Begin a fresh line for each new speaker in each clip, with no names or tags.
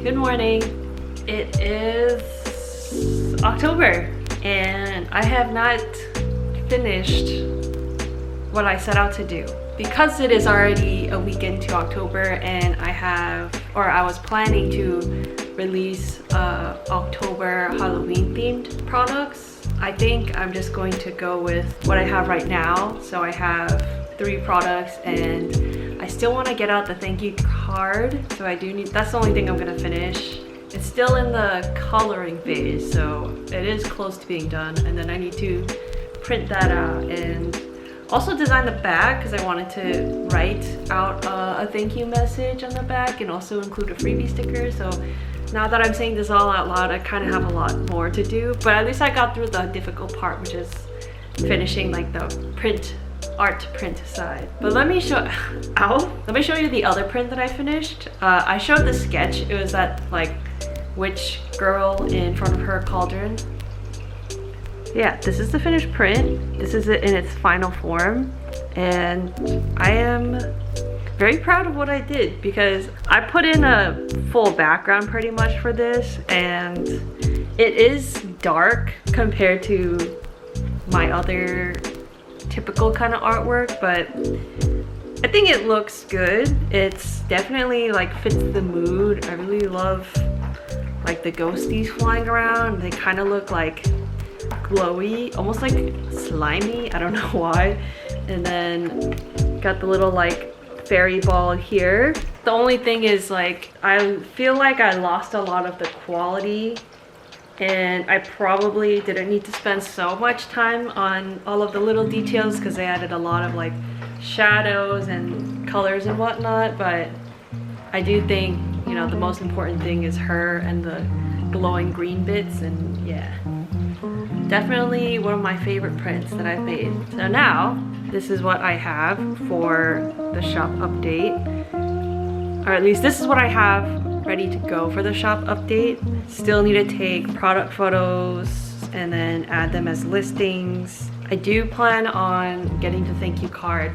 Good morning. It is October and I have not finished what I set out to do. Because it is already a week into October and I was planning to release October Halloween themed products, I think I'm just going to go with what I have right now. So I have 3 products and I still want to get out the thank you card. So that's the only thing I'm going to finish. It's still in the coloring phase, so it is close to being done. And then I need to print that out and also design the bag because I wanted to write out a thank you message on the back and also include a freebie sticker. So now that I'm saying this all out loud, I kind of have a lot more to do, but at least I got through the difficult part, which is finishing like the art print side. But let me show you the other print that I finished. I showed the sketch. It was that like witch girl in front of her cauldron. Yeah, this is the finished print. This is it in its final form, and I am very proud of what I did because I put in a full background pretty much for this, and it is dark compared to my other typical kind of artwork, but I think it looks good. It's definitely like fits the mood. I really love like the ghosties flying around. They kind of look like glowy, almost like slimy. I don't know why. And then got the little like fairy ball here. The only thing is like I feel like I lost a lot of the quality, and I probably didn't need to spend so much time on all of the little details because they added a lot of like shadows and colors and whatnot. But I do think, you know, the most important thing is her and the glowing green bits, and yeah, definitely one of my favorite prints that I've made. So now this is what I have for the shop update, or at least this is what I have ready to go for the shop update. Still need to take product photos and then add them as listings. I do plan on getting the thank you card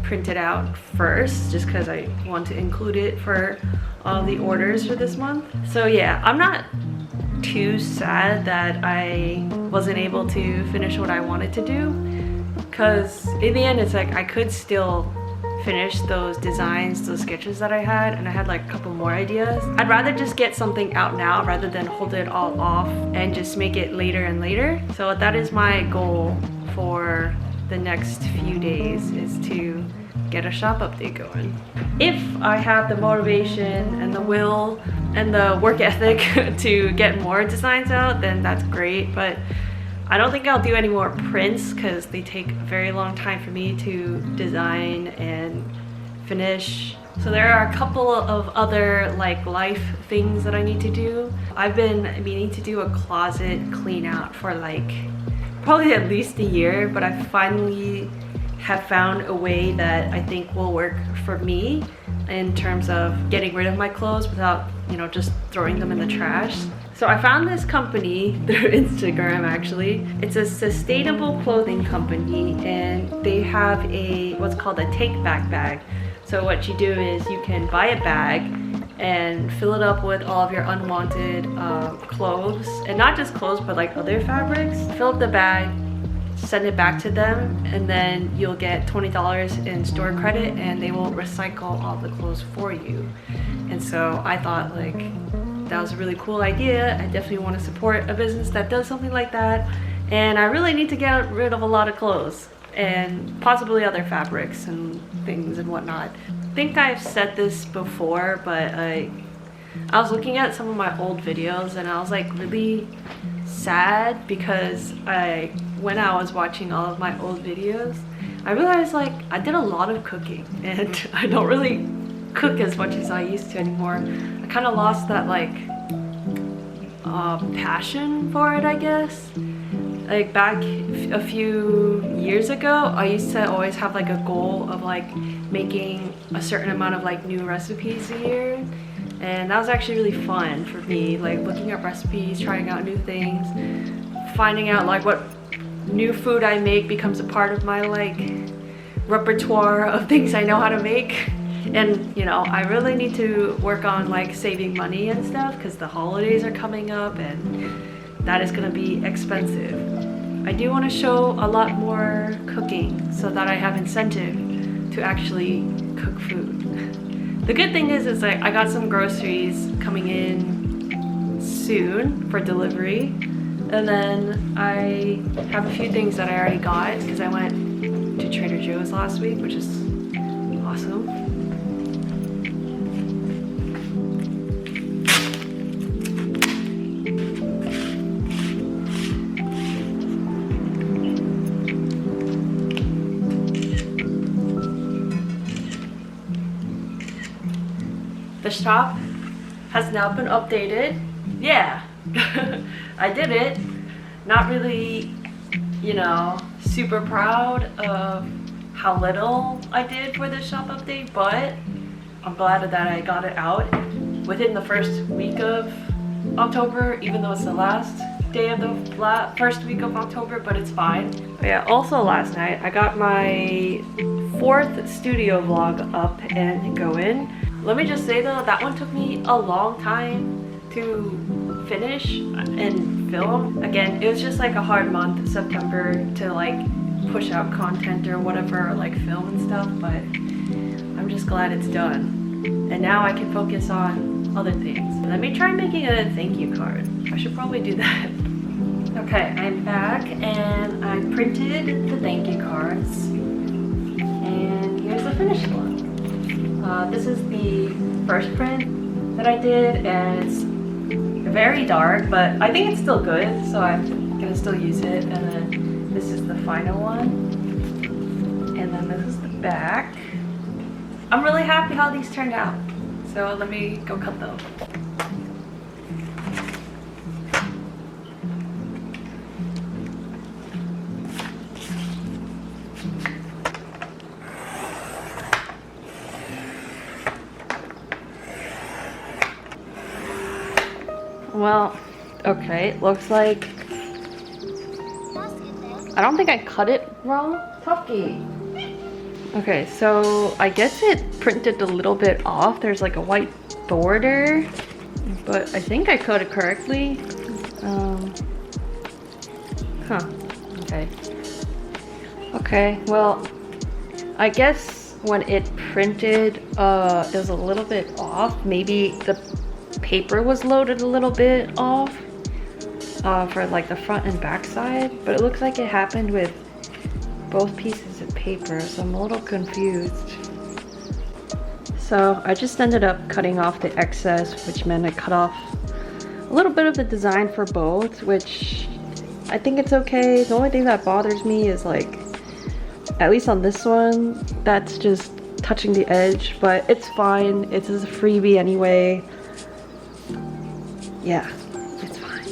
printed out first just because I want to include it for all the orders for this month. So yeah, I'm not too sad that I wasn't able to finish what I wanted to do, because in the end it's like I could still finish those designs, those sketches that I had, and I had like a couple more ideas. I'd rather just get something out now rather than hold it all off and just make it later and later. So that is my goal for the next few days, is to get a shop update going. If I have the motivation and the will and the work ethic to get more designs out, then that's great. But I don't think I'll do any more prints because they take a very long time for me to design and finish. So there are a couple of other like life things that I need to do. I've been meaning to do a closet clean out for like probably at least a year, but I finally have found a way that I think will work for me in terms of getting rid of my clothes without, you know, just throwing them in the trash. So I found this company through Instagram actually. It's a sustainable clothing company, and they have what's called a take back bag. So what you do is you can buy a bag and fill it up with all of your unwanted clothes, and not just clothes but like other fabrics. Fill up the bag, send it back to them, and then you'll get $20 in store credit and they will recycle all the clothes for you. And so I thought like that was a really cool idea. I definitely want to support a business that does something like that, and I really need to get rid of a lot of clothes and possibly other fabrics and things and whatnot. I think I've said this before, but I was looking at some of my old videos and I was like really sad because when I was watching all of my old videos, I realized like I did a lot of cooking and I don't really cook as much as I used to anymore. I kind of lost that like passion for it, I guess. Like back a few years ago, I used to always have like a goal of like making a certain amount of like new recipes a year, and that was actually really fun for me, like looking up recipes, trying out new things, finding out like what new food I make becomes a part of my like repertoire of things I know how to make. And you know, I really need to work on like saving money and stuff because the holidays are coming up and that is gonna be expensive. I do want to show a lot more cooking so that I have incentive to actually cook food. The good thing is like I got some groceries coming in soon for delivery, and then I have a few things that I already got because I went to Trader Joe's last week, which is awesome. The shop has now been updated. Yeah, I did it. Not really, you know, super proud of how little I did for the shop update, but I'm glad that I got it out within the first week of October, even though it's the last day of the first week of October, but it's fine. But yeah, also last night I got my 4th studio vlog up and going. Let me just say though, that one took me a long time to finish and film. Again, it was just like a hard month, September, to like push out content or whatever, or like film and stuff, but I'm just glad it's done. And now I can focus on other things. Let me try making a thank you card. I should probably do that. Okay, I'm back and I printed the thank you cards. And here's the finished one. This is the first print that I did, and it's very dark, but I think it's still good, so I'm gonna still use it. And then this is the final one, and then this is the back. I'm really happy how these turned out, so let me go cut them. Well, okay, looks like I don't think I cut it wrong. Tucky. Okay, so I guess it printed a little bit off. There's like a white border, but I think I cut it correctly. Okay. Okay, well, I guess when it printed, it was a little bit off. Maybe the paper was loaded a little bit off for like the front and back side, but it looks like it happened with both pieces of paper, so I'm a little confused. So I just ended up cutting off the excess, which meant I cut off a little bit of the design for both, which I think it's okay. The only thing that bothers me is like, at least on this one, that's just touching the edge, but it's fine. It's just a freebie anyway. Yeah, it's fine.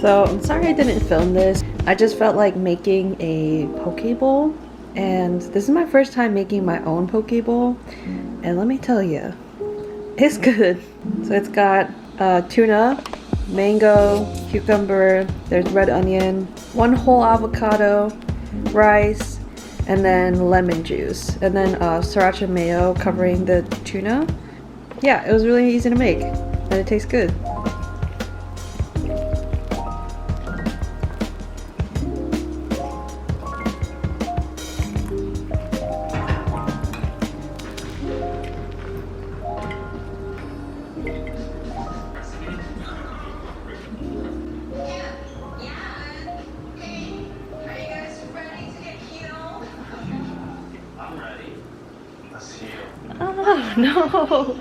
So I'm sorry I didn't film this. I just felt like making a poke bowl, and this is my first time making my own poke bowl, and let me tell you, it's good. So it's got tuna, mango, cucumber, there's red onion, one whole avocado, rice, and then lemon juice, and then sriracha mayo covering the tuna. Yeah, it was really easy to make, and it tastes good. Oh no!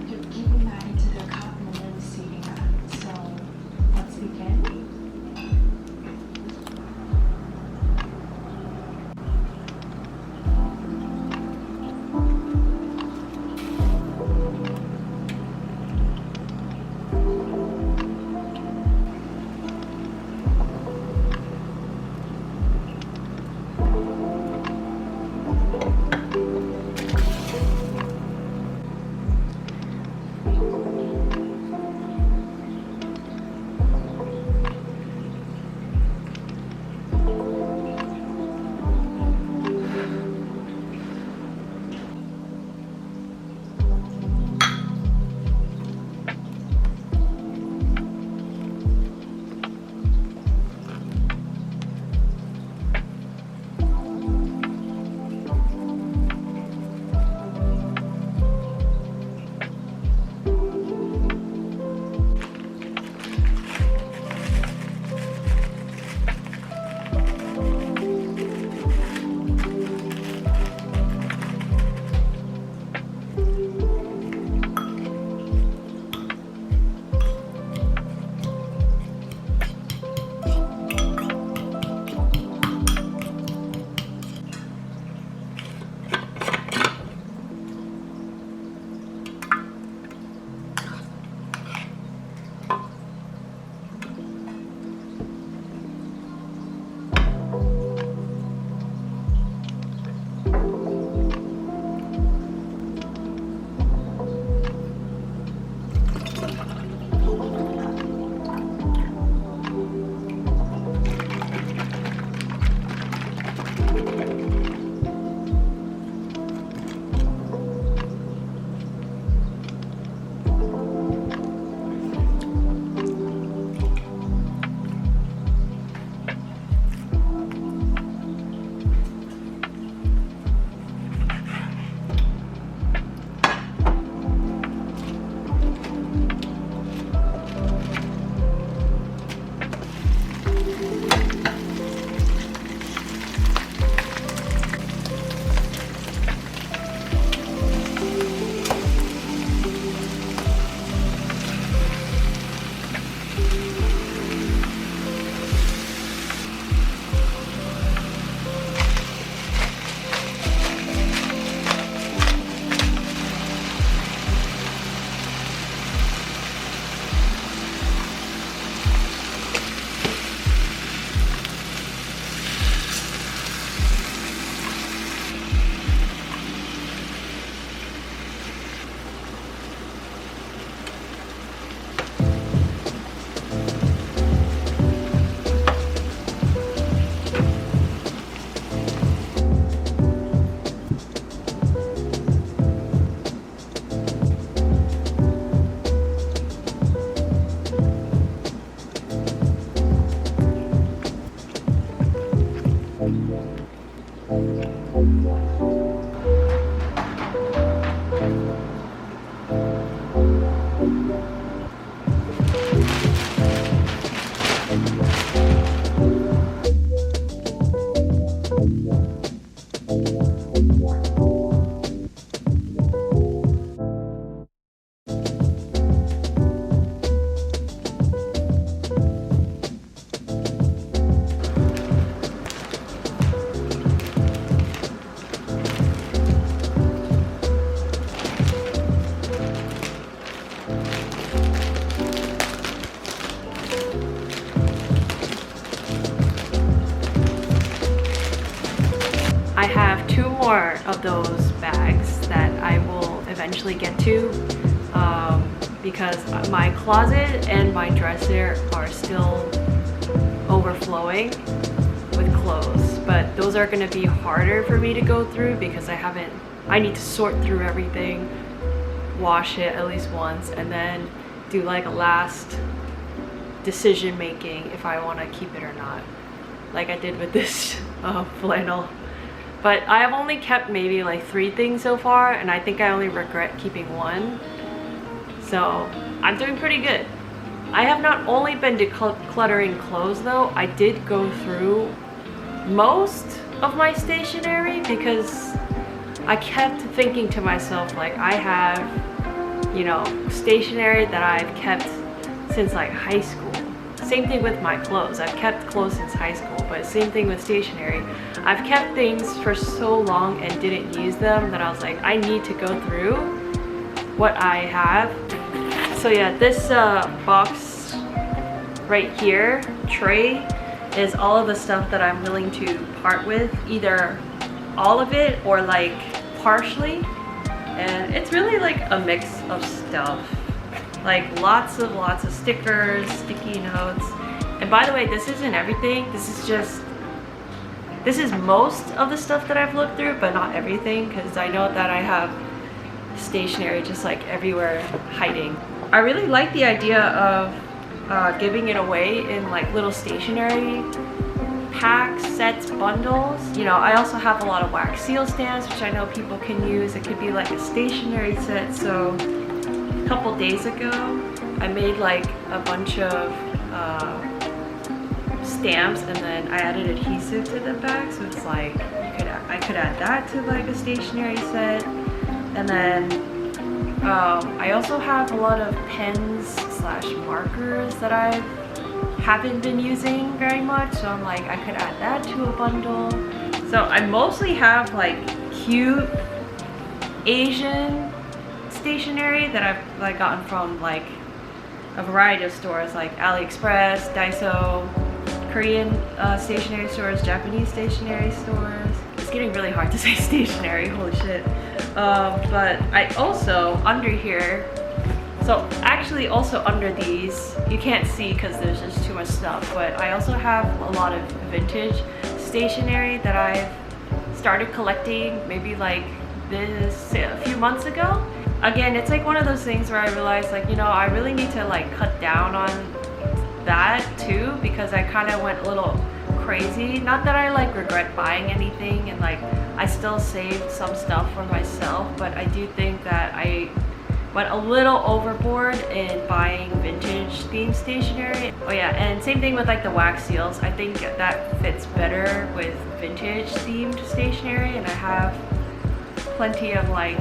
You're giving that into the cup and then receiving that. So let's begin.
I have 2 more of those bags that I will eventually get to because my closet and my dresser are still overflowing with clothes, but those are going to be harder for me to go through because I need to sort through everything, wash it at least once, and then do like a last decision making if I want to keep it or not, like I did with this flannel. But I have only kept maybe like 3 things so far, and I think I only regret keeping 1. So I'm doing pretty good. I have not only been decluttering clothes though, I did go through most of my stationery because I kept thinking to myself, like, I have, you know, stationery that I've kept since like high school. Same thing with my clothes. I've kept clothes since high school, but same thing with stationery. I've kept things for so long and didn't use them that I was like, I need to go through what I have. So yeah, this box right here, tray, is all of the stuff that I'm willing to part with, either all of it or like partially. And it's really like a mix of stuff. Like lots of stickers, sticky notes. And by the way, this isn't everything. This is most of the stuff that I've looked through, but not everything, because I know that I have stationery just like everywhere hiding. I really like the idea of giving it away in like little stationery packs, sets, bundles. You know, I also have a lot of wax seal stamps, which I know people can use. It could be like a stationery set. So a couple days ago, I made like a bunch of stamps, and then I added adhesive to the back. So it's like I could add that to like a stationery set. And then I also have a lot of pens / markers that I haven't been using very much, so I'm like, I could add that to a bundle. So I mostly have like cute Asian stationery that I've like gotten from like a variety of stores like AliExpress, Daiso, Korean stationery stores, Japanese stationery stores. It's getting really hard to say stationery, holy shit. But I also, under here, so actually also under these, you can't see because there's just too much stuff, but I also have a lot of vintage stationery that I've started collecting maybe like this a few months ago. Again, it's like one of those things where I realized, like, you know, I really need to like cut down on that too, because I kind of went a little crazy. Not that I like regret buying anything, and like I still saved some stuff for myself, but I do think that I went a little overboard in buying vintage themed stationery. Oh yeah, and same thing with like the wax seals. I think that fits better with vintage themed stationery, and I have plenty of like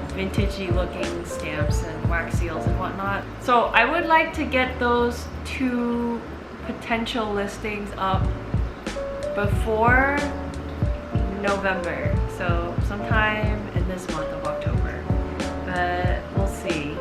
vintagey looking stamps and wax seals and whatnot. So I would like to get those 2 potential listings up before November, so sometime in this month of October, but we'll see.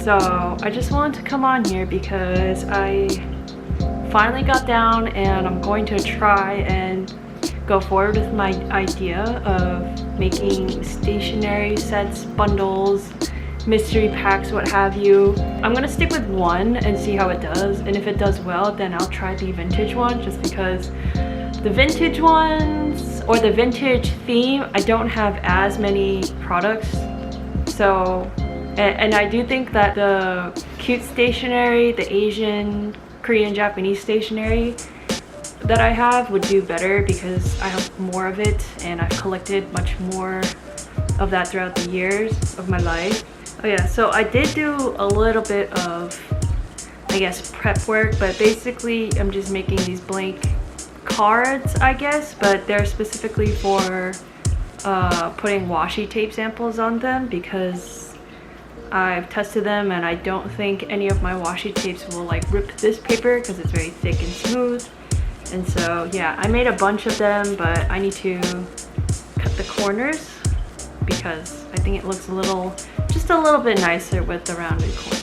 So I just wanted to come on here because I finally got down and I'm going to try and go forward with my idea of making stationery sets, bundles, mystery packs, what have you. I'm gonna stick with one and see how it does, and if it does well, then I'll try the vintage one, just because the vintage ones or the vintage theme, I don't have as many products. So, and I do think that the cute stationery, the Asian, Korean, Japanese stationery that I have would do better because I have more of it and I've collected much more of that throughout the years of my life. Oh yeah, so I did do a little bit of, I guess, prep work, but basically I'm just making these blank cards, I guess, but they're specifically for putting washi tape samples on them because I've tested them and I don't think any of my washi tapes will like rip this paper because it's very thick and smooth. And so yeah, I made a bunch of them, but I need to cut the corners because I think it looks just a little bit nicer with the rounded corners.